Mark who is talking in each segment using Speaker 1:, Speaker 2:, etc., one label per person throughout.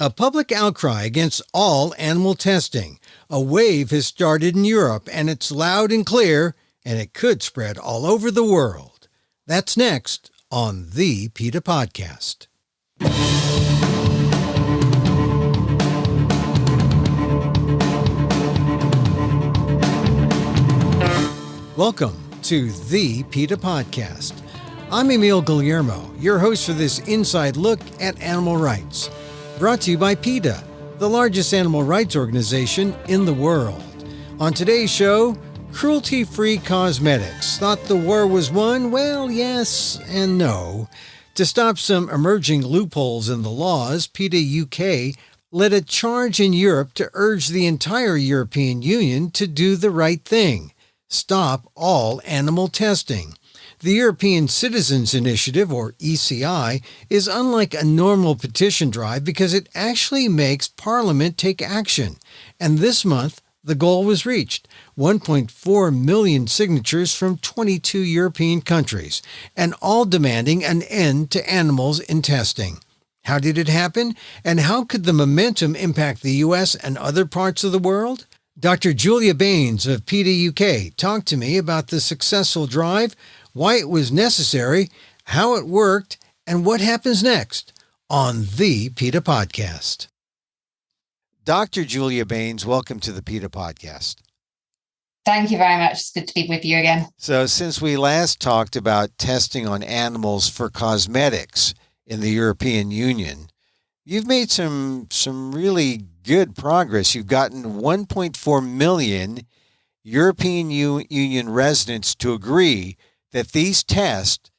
Speaker 1: A public outcry against all animal testing. A wave has started in Europe, and it's loud and clear, and it could spread all over the world. That's next on the PETA Podcast. Welcome to the PETA Podcast. I'm Emil Guillermo, your host for this inside look at animal rights. Brought to you by PETA, the largest animal rights organization in the world. On today's show, cruelty-free cosmetics. Thought the war was won? Well, yes and no. To stop some emerging loopholes in the laws, PETA UK led a charge in Europe to urge the entire European Union to do the right thing. Stop all animal testing. The European Citizens Initiative, or ECI, is unlike a normal petition drive because it actually makes Parliament take action. And this month, the goal was reached, 1.4 million signatures from 22 European countries, and all demanding an end to animals in testing. How did it happen? And how could the momentum impact the U.S. and other parts of the world? Dr. Julia Baines of PETA UK talked to me about the successful drive, why it was necessary, how it worked, and what happens next on the PETA Podcast. Dr. Julia Baines, welcome to the PETA Podcast.
Speaker 2: Thank you very much. It's good to be with you again.
Speaker 1: So since we last talked about testing on animals for cosmetics in the European Union, you've made some really good progress. You've gotten 1.4 million European Union residents to agree that these tests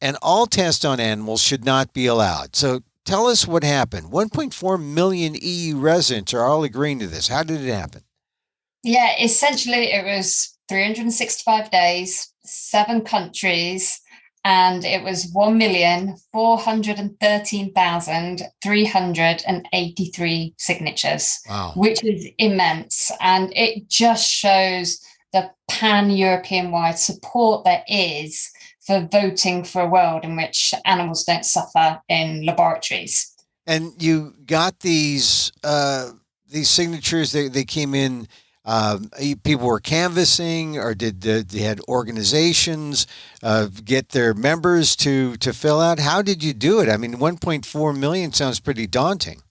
Speaker 1: and all tests on animals should not be allowed. So tell us what happened. 1.4 million EU residents are all agreeing to this. How did it happen?
Speaker 2: Yeah, essentially it was 365 days, 7 countries, and it was 1,413,383 signatures,
Speaker 1: Wow.
Speaker 2: Which is immense. And it just shows the pan-European-wide support there is for voting for a world in which animals don't suffer in laboratories.
Speaker 1: And you got these signatures, they came in, people were canvassing, or did they had organizations get their members to fill out? How did you do it? I mean, 1.4 million sounds pretty daunting.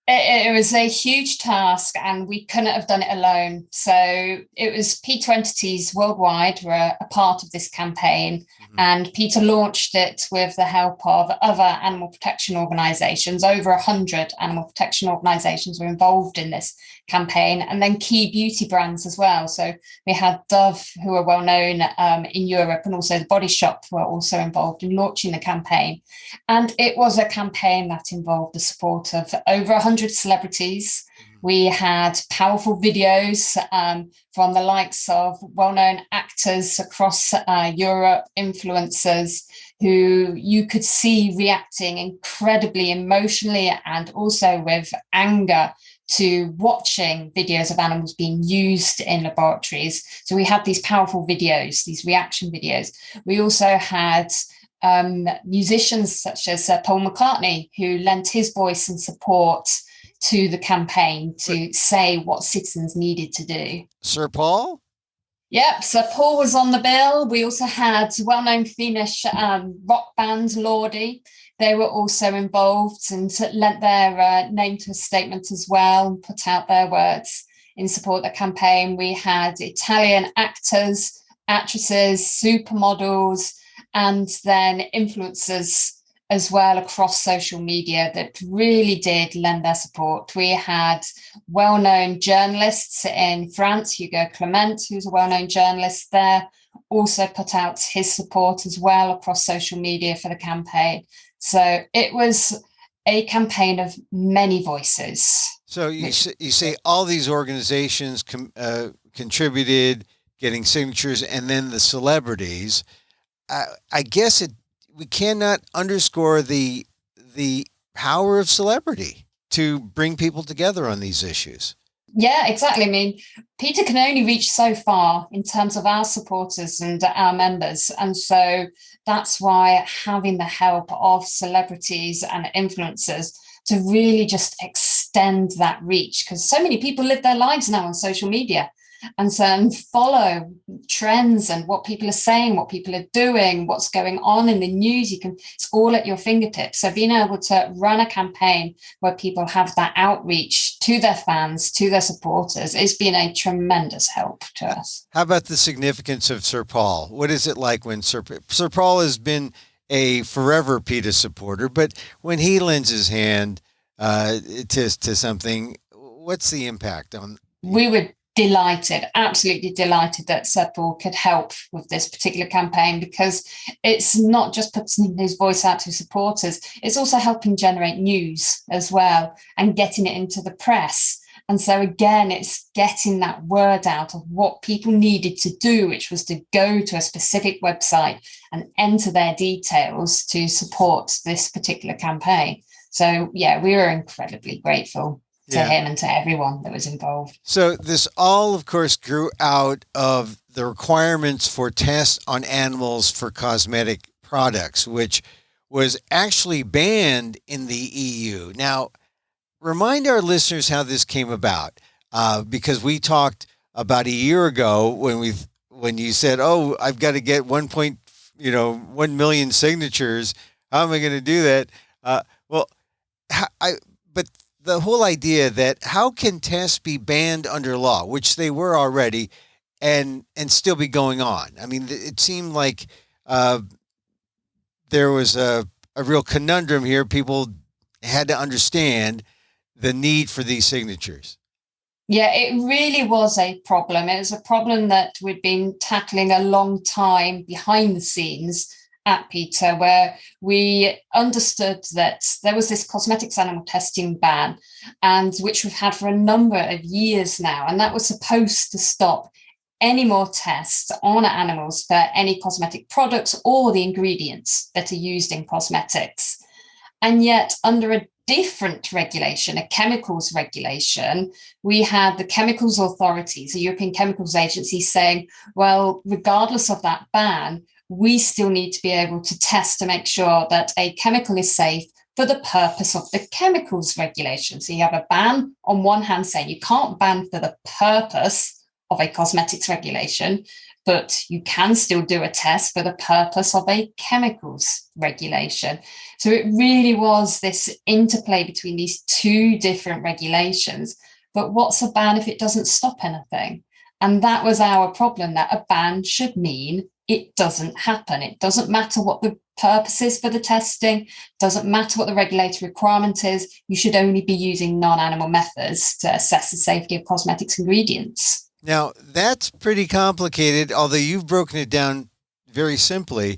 Speaker 2: It was a huge task, and we couldn't have done it alone. So it was PETA entities worldwide were a part of this campaign, and PETA launched it with the help of other animal protection organisations. Over 100 animal protection organisations were involved in this campaign, and then key beauty brands as well. So we had Dove, who are well known in Europe, and also the Body Shop were also involved in launching the campaign. And it was a campaign that involved the support of over 100 celebrities. We had powerful videos from the likes of well-known actors across Europe, influencers who you could see reacting incredibly emotionally and also with anger to watching videos of animals being used in laboratories. So we had these powerful videos, these reaction videos. We also had musicians such as Paul McCartney, who lent his voice and support to the campaign to say what citizens needed to do.
Speaker 1: Sir Paul?
Speaker 2: Yep, Sir Paul was on the bill. We also had well-known Finnish rock band Lordi. They were also involved and lent their name to a statement as well and put out their words in support of the campaign. We had Italian actors, actresses, supermodels, and then influencers as well across social media that really did lend their support. We had well-known journalists in France, Hugo Clement, who's a well-known journalist there, also put out his support as well across social media for the campaign. So it was a campaign of many voices.
Speaker 1: So you say all these organizations contributed, getting signatures, and then the celebrities. I guess we cannot underscore the power of celebrity to bring people together on these issues.
Speaker 2: Yeah, exactly. I mean, PETA can only reach so far in terms of our supporters and our members. And so that's why having the help of celebrities and influencers to really just extend that reach, because so many people live their lives now on social media and follow trends and what people are saying, what people are doing, what's going on in the news. It's all at your fingertips. So being able to run a campaign where people have that outreach to their fans, to their supporters, it's been a tremendous help to us.
Speaker 1: How about the significance of Sir Paul? What is it like when Sir Paul has been a forever PETA supporter, but when he lends his hand to something, what's the impact on?
Speaker 2: We were delighted, absolutely delighted that Sir Paul could help with this particular campaign, because it's not just putting his voice out to supporters, it's also helping generate news as well and getting it into the press. And so again, it's getting that word out of what people needed to do, which was to go to a specific website and enter their details to support this particular campaign. So yeah, we were incredibly grateful to him and to everyone that was involved.
Speaker 1: So this all, of course, grew out of the requirements for tests on animals for cosmetic products, which was actually banned in the EU. Now, remind our listeners how this came about, because we talked about a year ago when you said, "Oh, I've got to get 1 million signatures. How am I going to do that?" But the whole idea that how can tests be banned under law, which they were already, and still be going on? I mean, it seemed like there was a real conundrum here. People had to understand the need for these signatures.
Speaker 2: Yeah, it really was a problem. It was a problem that we'd been tackling a long time behind the scenes at PETA, where we understood that there was this cosmetics animal testing ban, and which we've had for a number of years now, and that was supposed to stop any more tests on animals for any cosmetic products or the ingredients that are used in cosmetics. And yet, under a different regulation, a chemicals regulation, we had the chemicals authorities, the European Chemicals Agency, saying, well, regardless of that ban, we still need to be able to test to make sure that a chemical is safe for the purpose of the chemicals regulation. So you have a ban on one hand saying you can't ban for the purpose of a cosmetics regulation, but you can still do a test for the purpose of a chemicals regulation. So it really was this interplay between these two different regulations. But what's a ban if it doesn't stop anything? And that was our problem, that a ban should mean it doesn't happen. It doesn't matter what the purpose is for the testing, doesn't matter what the regulatory requirement is. You should only be using non-animal methods to assess the safety of cosmetics ingredients.
Speaker 1: Now, that's pretty complicated, although you've broken it down very simply.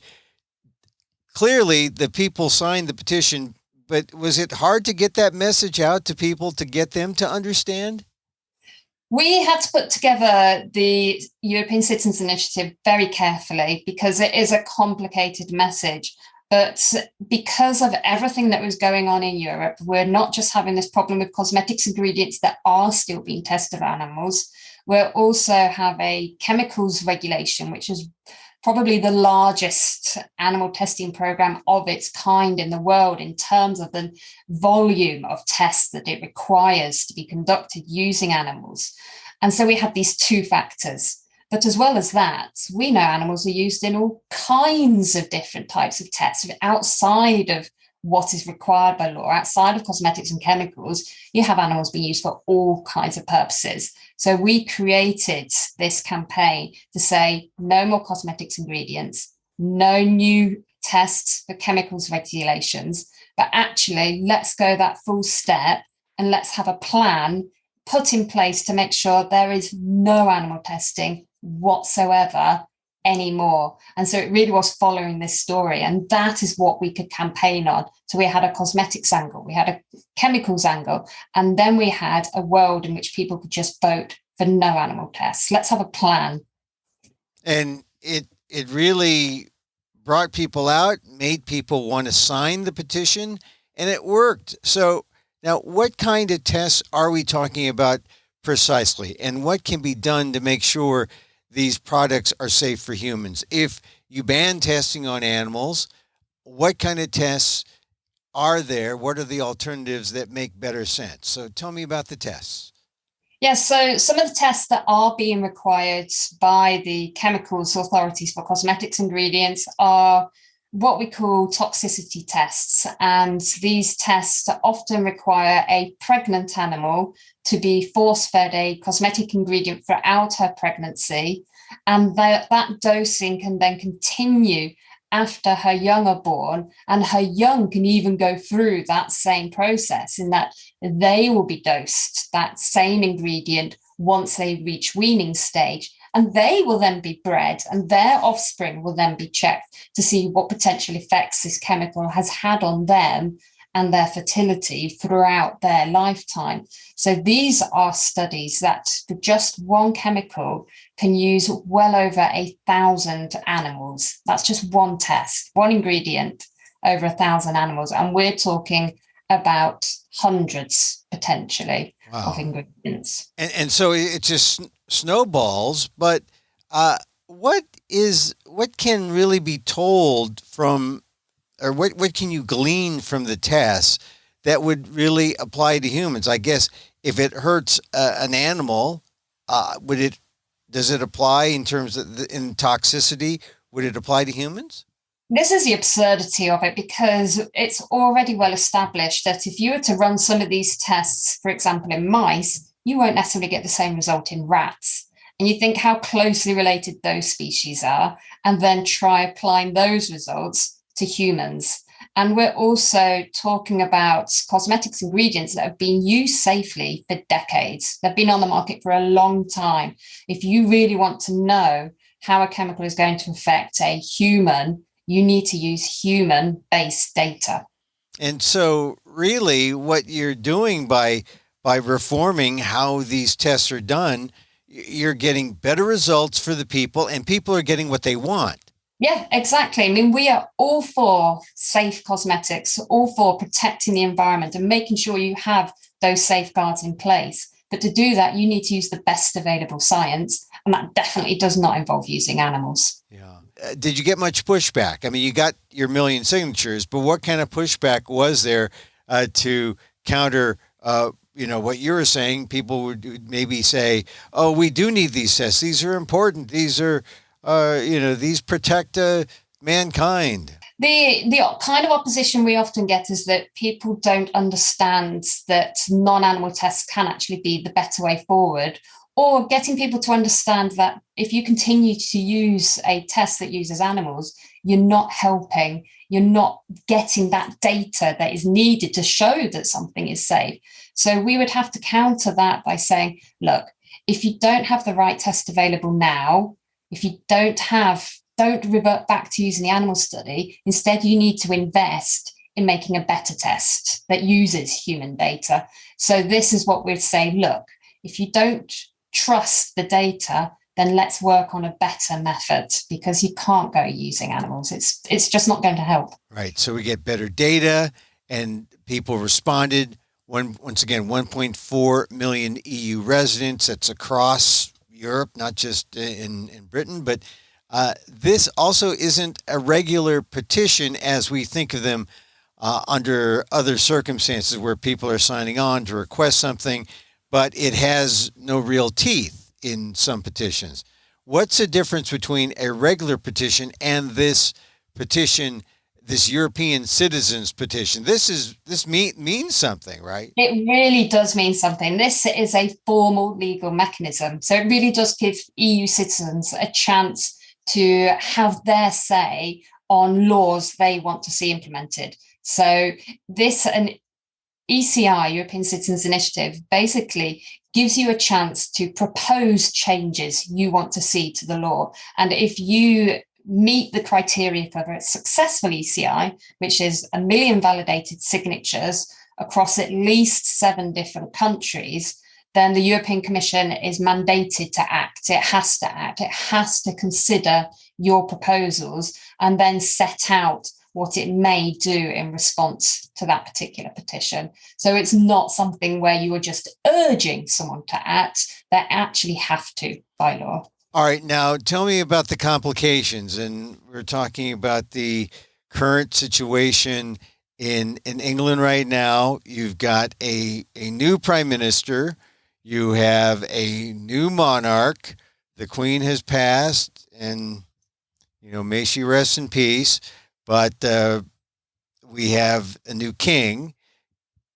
Speaker 1: Clearly, the people signed the petition, but was it hard to get that message out to people, to get them to understand?
Speaker 2: We had to put together the European Citizens Initiative very carefully, because it is a complicated message. But because of everything that was going on in Europe, we're not just having this problem with cosmetics ingredients that are still being tested on animals. We'll also have a chemicals regulation, which is probably the largest animal testing program of its kind in the world in terms of the volume of tests that it requires to be conducted using animals. And so we had these two factors. But as well as that, we know animals are used in all kinds of different types of tests outside of what is required by law. Outside of cosmetics and chemicals, you have animals being used for all kinds of purposes. So we created this campaign to say no more cosmetics ingredients, no new tests for chemicals regulations, but actually let's go that full step and let's have a plan put in place to make sure there is no animal testing whatsoever anymore. And so it really was following this story, and that is what we could campaign on. So we had a cosmetics angle, we had a chemicals angle, and then we had a world in which people could just vote for no animal tests. Let's have a plan.
Speaker 1: And it really brought people out, made people want to sign the petition, and it worked. So now, what kind of tests are we talking about precisely, and what can be done to make sure these products are safe for humans? If you ban testing on animals, what kind of tests are there? What are the alternatives that make better sense? So tell me about the tests.
Speaker 2: Yes, so some of the tests that are being required by the chemicals authorities for cosmetics ingredients are what we call toxicity tests. And these tests often require a pregnant animal to be force-fed a cosmetic ingredient throughout her pregnancy. And that dosing can then continue after her young are born, and her young can even go through that same process in that they will be dosed that same ingredient once they reach weaning stage, and they will then be bred and their offspring will then be checked to see what potential effects this chemical has had on them and their fertility throughout their lifetime. So these are studies that for just one chemical can use well over 1,000 animals. That's just one test, one ingredient over 1,000 animals. And we're talking about hundreds potentially of ingredients.
Speaker 1: And so it just snowballs, but what can really be told from, or what can you glean from the tests that would really apply to humans? I guess if it hurts an animal, does it apply in terms of in toxicity? Would it apply to humans?
Speaker 2: This is the absurdity of it, because it's already well established that if you were to run some of these tests, for example, in mice, you won't necessarily get the same result in rats. And you think how closely related those species are, and then try applying those results to humans. And we're also talking about cosmetics ingredients that have been used safely for decades. They've been on the market for a long time. If you really want to know how a chemical is going to affect a human, you need to use human-based data.
Speaker 1: And so really what you're doing by reforming how these tests are done, you're getting better results for the people, and people are getting what they want.
Speaker 2: Yeah, exactly. I mean, we are all for safe cosmetics, all for protecting the environment and making sure you have those safeguards in place. But to do that, you need to use the best available science. And that definitely does not involve using animals.
Speaker 1: Yeah. Did you get much pushback? I mean, you got your 1 million signatures, but what kind of pushback was there to counter what you were saying? People would maybe say, oh, we do need these tests. These are important. These are these protect mankind.
Speaker 2: The kind of opposition we often get is that people don't understand that non-animal tests can actually be the better way forward, or getting people to understand that if you continue to use a test that uses animals, you're not helping, you're not getting that data that is needed to show that something is safe. So we would have to counter that by saying, look, if you don't have the right test available now, if you don't revert back to using the animal study. Instead, you need to invest in making a better test that uses human data. So this is what we'd say, look, if you don't trust the data, then let's work on a better method, because you can't go using animals. It's just not going to help.
Speaker 1: Right. So we get better data, and people responded. Once again, 1.4 million EU residents. That's across Europe, not just in Britain, but this also isn't a regular petition as we think of them under other circumstances where people are signing on to request something, but it has no real teeth in some petitions. What's the difference between a regular petition and this petition, this European citizens petition? This means something, right?
Speaker 2: It really does mean something. This is a formal legal mechanism. So it really does give EU citizens a chance to have their say on laws they want to see implemented. So an ECI, European Citizens Initiative, basically gives you a chance to propose changes you want to see to the law. And if you meet the criteria for a successful ECI, which is 1 million validated signatures across at least 7 different countries, then the European Commission is mandated to act. It has to act. It has to consider your proposals and then set out what it may do in response to that particular petition. So it's not something where you are just urging someone to act. They actually have to by law.
Speaker 1: All right. Now, tell me about the complications. And we're talking about the current situation in England right now, you've got a new prime minister. You have a new monarch. The Queen has passed, and may she rest in peace. But we have a new king.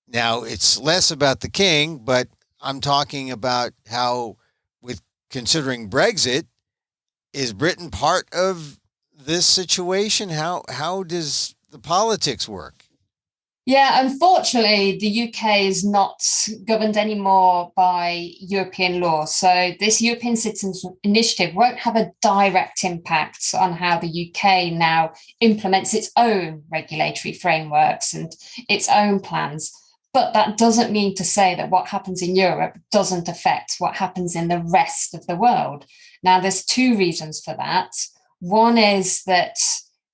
Speaker 1: Now, it's less about the king, but I'm talking about how, with considering Brexit, is Britain part of this situation? How does the politics work?
Speaker 2: Yeah, unfortunately, the UK is not governed anymore by European law. So this European Citizens Initiative won't have a direct impact on how the UK now implements its own regulatory frameworks and its own plans. But that doesn't mean to say that what happens in Europe doesn't affect what happens in the rest of the world. Now, there's two reasons for that. One is that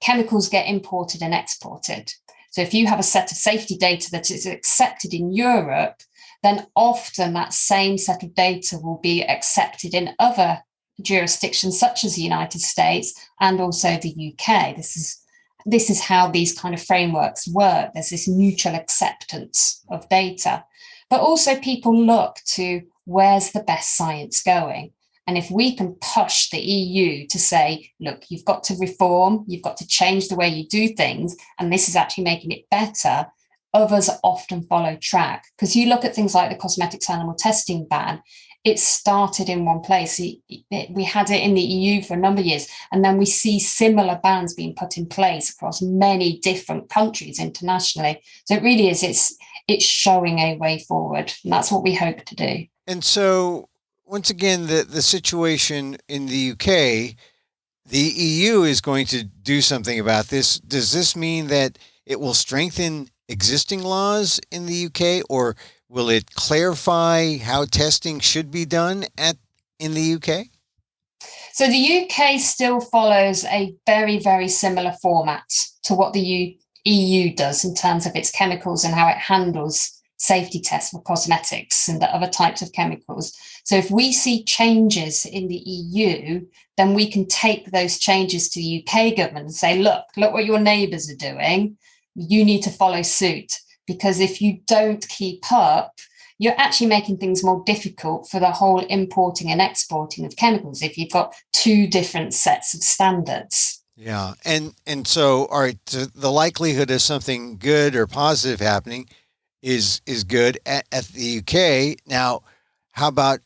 Speaker 2: chemicals get imported and exported. So if you have a set of safety data that is accepted in Europe, then often that same set of data will be accepted in other jurisdictions, such as the United States and also the UK. This is how these kind of frameworks work. There's this mutual acceptance of data. But also people look to where's the best science going. And if we can push the EU to say, look, you've got to reform, you've got to change the way you do things, and this is actually making it better, others often follow track. Because you look at things like the cosmetics animal testing ban, it started in one place. We had it in the EU for a number of years, and then we see similar bans being put in place across many different countries internationally. So it really is, it's showing a way forward, and that's what we hope to do.
Speaker 1: And so, once again, the situation in the UK, the EU is going to do something about this. Does this mean that it will strengthen existing laws in the UK, or will it clarify how testing should be done in the UK?
Speaker 2: So the UK still follows a very, very similar format to what the EU does in terms of its chemicals and how it handles safety tests for cosmetics and the other types of chemicals. So if we see changes in the EU, then we can take those changes to the UK government and say, look what your neighbours are doing. You need to follow suit, because if you don't keep up, you're actually making things more difficult for the whole importing and exporting of chemicals if you've got two different sets of standards.
Speaker 1: Yeah. And so, all right, so the likelihood of something good or positive happening is good at the UK. Now, how about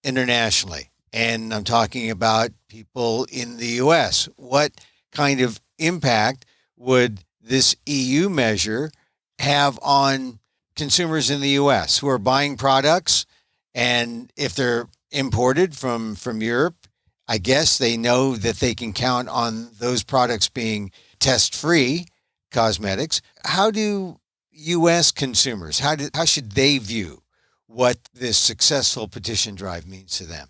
Speaker 1: internationally? And I'm talking about people in the US. What kind of impact would this EU measure have on consumers in the US who are buying products? And if they're imported from Europe, I guess they know that they can count on those products being test-free cosmetics. How do U.S. consumers, how should they view what this successful petition drive means to them?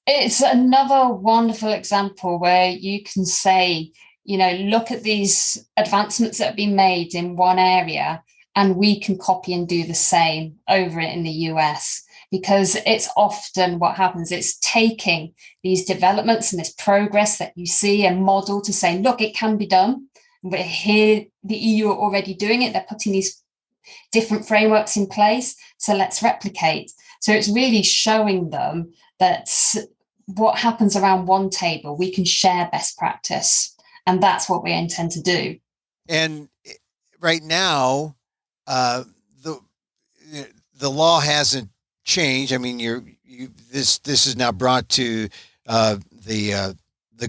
Speaker 2: It's another wonderful example where you can say, look at these advancements that have been made in one area, and we can copy and do the same over in the US. Because it's often what happens, it's taking these developments and this progress that you see and model to say, look, it can be done. But here, the EU are already doing it. They're putting these different frameworks in place. So let's replicate. So it's really showing them that what happens around one table, we can share best practice. And that's what we intend to do.
Speaker 1: And right now, the law hasn't changed. I mean, this is now brought to the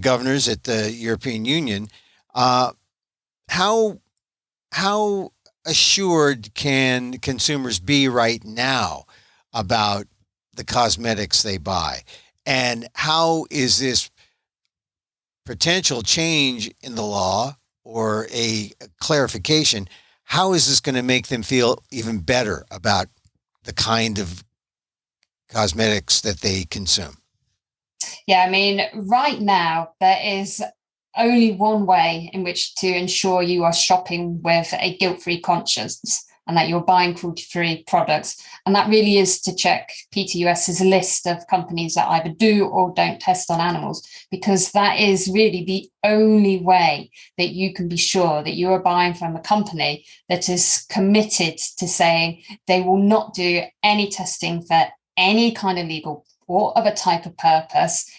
Speaker 1: governors at the European Union. How assured can consumers be right now about the cosmetics they buy? And how is this potential change in the law or a clarification, how is this going to make them feel even better about the kind of cosmetics that they consume?
Speaker 2: Yeah, I mean, right now, there is only one way in which to ensure you are shopping with a guilt-free conscience, and that you're buying cruelty-free products. And that really is to check PETA US's list of companies that either do or don't test on animals, because that is really the only way that you can be sure that you are buying from a company that is committed to saying they will not do any testing for any kind of legal or of a type of purpose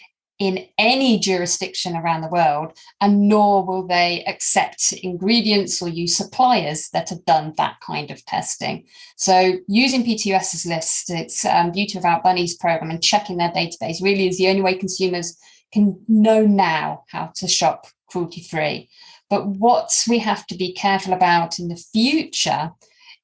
Speaker 2: in any jurisdiction around the world, and nor will they accept ingredients or use suppliers that have done that kind of testing. So using PETA US's list, its Beauty Without Bunnies program, and checking their database really is the only way consumers can know now how to shop cruelty-free. But what we have to be careful about in the future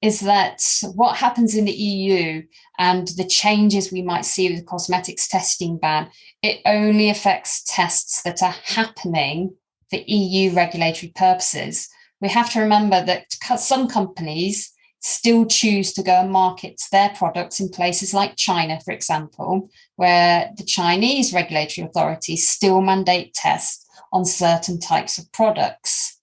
Speaker 2: is that what happens in the EU and the changes we might see with the cosmetics testing ban, it only affects tests that are happening for EU regulatory purposes. We have to remember that some companies still choose to go and market their products in places like China, for example, where the Chinese regulatory authorities still mandate tests on certain types of products.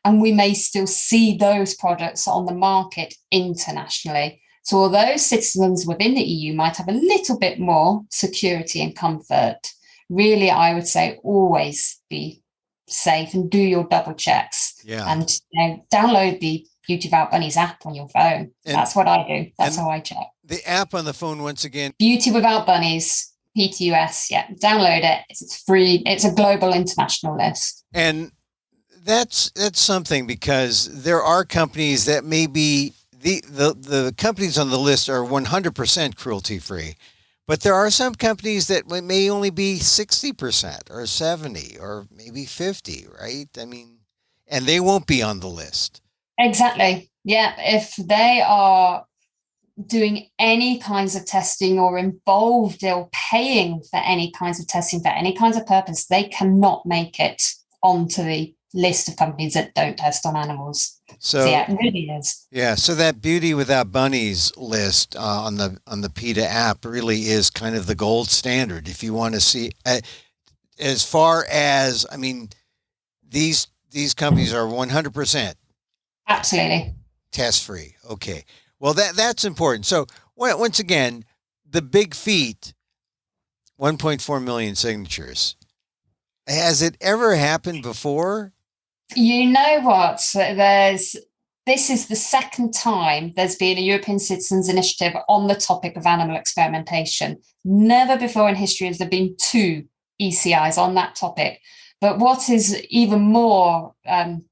Speaker 2: And we may still see those products on the market internationally. So although citizens within the EU might have a little bit more security and comfort, really, I would say always be safe and do your double checks.
Speaker 1: Yeah.
Speaker 2: And download the Beauty Without Bunnies app on your phone. That's what I do. That's how I check.
Speaker 1: The app on the phone, once again.
Speaker 2: Beauty Without Bunnies, PETA US. Yeah, download it. It's free. It's a global international list.
Speaker 1: And that's something, because there are companies that may be the companies on the list are 100% cruelty free, but there are some companies that may only be 60% or 70 or maybe 50, right? I mean, and they won't be on the list.
Speaker 2: Exactly. Yeah. If they are doing any kinds of testing or involved or paying for any kinds of testing for any kinds of purpose, they cannot make it onto the list of companies that don't test on animals. So yeah, it really is. Yeah.
Speaker 1: So that Beauty Without Bunnies list on the PETA app really is kind of the gold standard. If you want to see, as far as, I mean, these companies are 100%
Speaker 2: absolutely
Speaker 1: test free. Okay. Well, that's important. So once again, the big feat, 1.4 million signatures. Has it ever happened before?
Speaker 2: You know what? This is the second time there's been a European Citizens Initiative on the topic of animal experimentation. Never before in history has there been two ECIs on that topic. But what is even more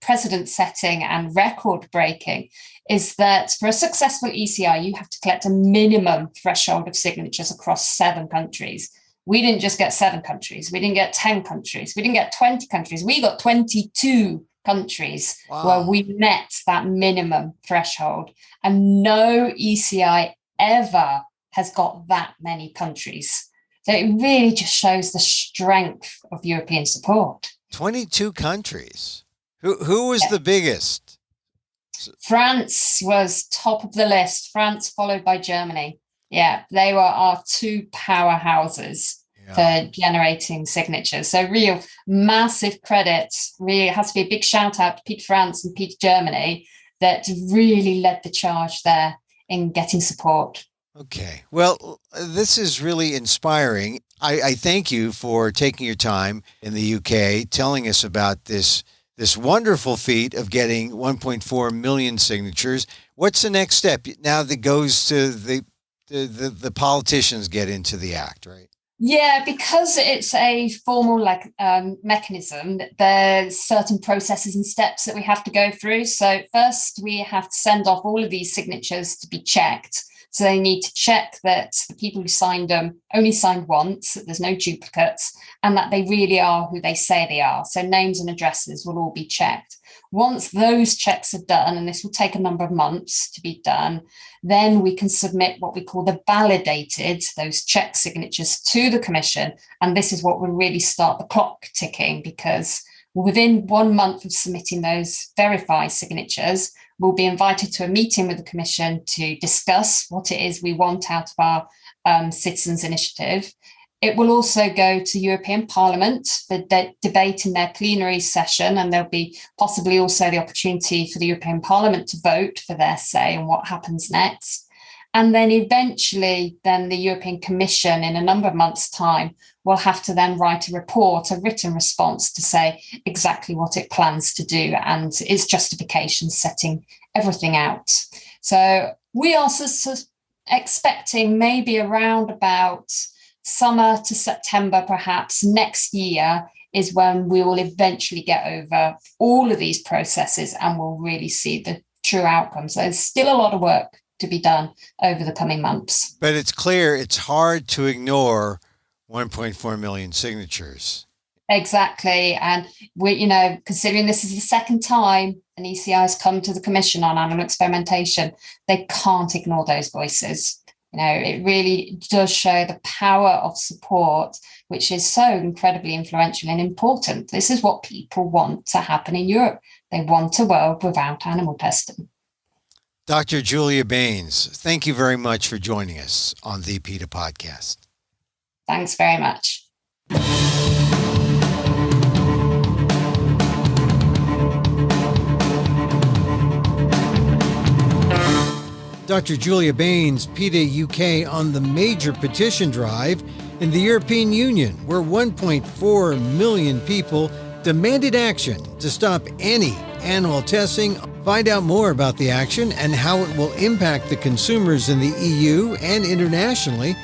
Speaker 2: precedent-setting and record-breaking is that for a successful ECI, you have to collect a minimum threshold of signatures across 7 countries. We didn't just get 7 countries. We didn't get 10 countries. We didn't get 20 countries. We got 22 countries. Wow. Where we met that minimum threshold. And no ECI ever has got that many countries. So it really just shows the strength of European support.
Speaker 1: 22 countries. Who was the biggest?
Speaker 2: France was top of the list. France followed by Germany. Yeah, they were our 2 powerhouses for generating signatures. So real massive credit. Really has to be a big shout out to PETA France and PETA Germany that really led the charge there in getting support.
Speaker 1: Okay. Well, this is really inspiring. I thank you for taking your time in the UK, telling us about this wonderful feat of getting 1.4 million signatures. What's the next step now that goes to the politicians get into the act, right?
Speaker 2: Yeah, because it's a formal mechanism, there's certain processes and steps that we have to go through. So first we have to send off all of these signatures to be checked. So they need to check that the people who signed them only signed once, that there's no duplicates, and that they really are who they say they are. So names and addresses will all be checked. Once those checks are done, and this will take a number of months to be done, then we can submit what we call the validated, those check signatures, to the Commission. And this is what will really start the clock ticking, because within 1 month of submitting those verified signatures, we'll be invited to a meeting with the Commission to discuss what it is we want out of our Citizens Initiative. It will also go to European Parliament for debate in their plenary session, and there'll be possibly also the opportunity for the European Parliament to vote for their say on what happens next. And then eventually, then the European Commission, in a number of months' time, will have to then write a report, a written response to say exactly what it plans to do and its justification, setting everything out. So we are expecting maybe around about summer to September, perhaps next year, is when we will eventually get over all of these processes and we'll really see the true outcomes. So there's still a lot of work to be done over the coming months.
Speaker 1: But it's clear it's hard to ignore 1.4 million signatures.
Speaker 2: Exactly. And we, considering this is the second time an ECI has come to the Commission on animal experimentation, they can't ignore those voices. It really does show the power of support, which is so incredibly influential and important. This is what people want to happen in Europe. They want a world without animal testing.
Speaker 1: Dr. Julia Baines, thank you very much for joining us on the PETA Podcast.
Speaker 2: Thanks very much.
Speaker 1: Dr. Julia Baines, PETA UK, on the major petition drive in the European Union, where 1.4 million people demanded action to stop any animal testing. Find out more about the action and how it will impact the consumers in the EU and internationally.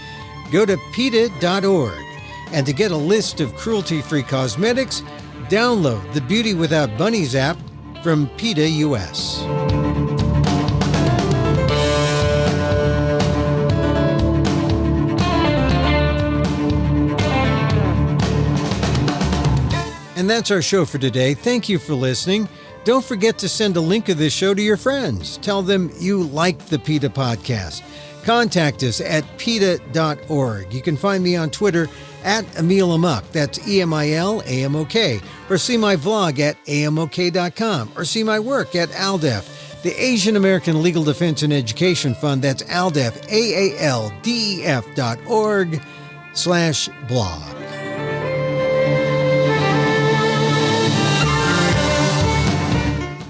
Speaker 1: Go to PETA.org. And to get a list of cruelty-free cosmetics, download the Beauty Without Bunnies app from PETA US. And that's our show for today. Thank you for listening. Don't forget to send a link of this show to your friends. Tell them you like the PETA Podcast. Contact us at PETA.org. You can find me on Twitter at Emil Amok. That's EMILAMOK. Or see my vlog at amok.com. Or see my work at ALDEF, the Asian American Legal Defense and Education Fund. That's ALDEF, AALDEF.org/blog.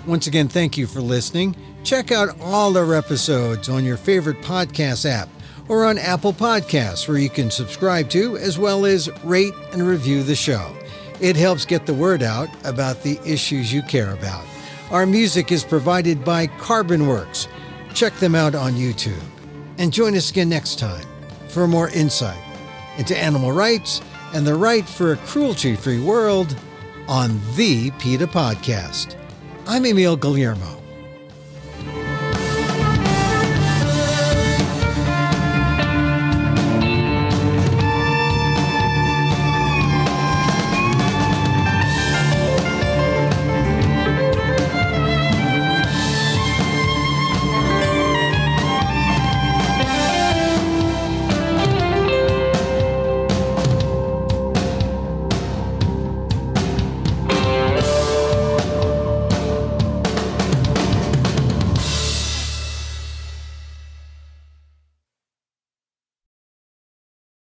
Speaker 1: Once again, thank you for listening. Check out all our episodes on your favorite podcast app or on Apple Podcasts, where you can subscribe to, as well as rate and review the show. It helps get the word out about the issues you care about. Our music is provided by Carbonworks. Check them out on YouTube. And join us again next time for more insight into animal rights and the right for a cruelty-free world on the PETA Podcast. I'm Emil Guillermo.